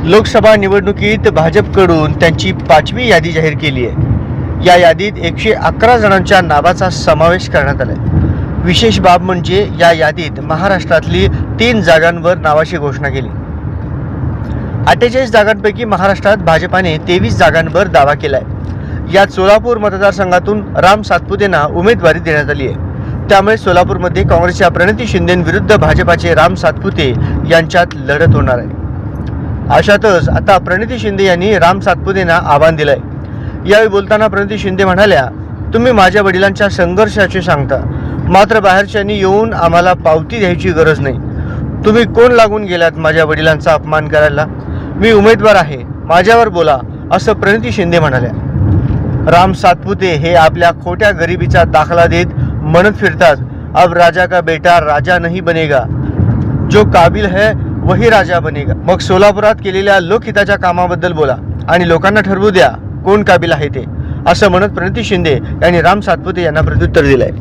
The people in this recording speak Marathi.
लोकसभा निवडणुकीत भाजपकडून त्यांची 5वी यादी जाहीर केली आहे। या यादीत 111 जणांच्या नावाचा समावेश करण्यात आला आहे। विशेष बाब म्हणजे या यादीत महाराष्ट्रातली 3 जागांवर नावाची घोषणा केली। 48 जागांपैकी महाराष्ट्रात भाजपाने 23 जागांवर दावा केलाय। यात सोलापूर मतदारसंघातून राम सातपुतेंना उमेदवारी देण्यात आली आहे। त्यामुळे सोलापूरमध्ये काँग्रेसच्या प्रणिती शिंदेविरुद्ध भाजपाचे राम सातपुते यांच्यात लढत होणार आहे। अशातच आता प्रणिती शिंदे यांनी राम सातपुतेंना आव्हान दिलंय। यावेळी बोलताना प्रणिती शिंदे म्हणाल्या, तुम्ही माझ्या वडिलांच्या संघर्षाचे सांगता, मात्र बाहेरच्यांनी येऊन आम्हाला पावती द्यायची गरज नाही। तुम्ही कोण लागून गेलात माझ्या वडिलांचा अपमान करायला? मी उमेदवार आहे, माझ्यावर बोला, असं प्रणिती शिंदे म्हणाल्या। राम सातपुते हे आपल्या खोट्या गरिबीचा दाखला देत म्हणत फिरतात, अब राजा का बेटा राजा नहीं बनेगा, जो काबिल है वही राजा बनेगा। मग सोलापुरात केलेल्या लोकहिताच्या कामाबद्दल बोला आणि लोकांना ठरवू द्या कोण काबिल आहे ते, असं म्हणत प्रणिती शिंदे यांनी राम सातपुते यांना प्रत्युत्तर दिलंय।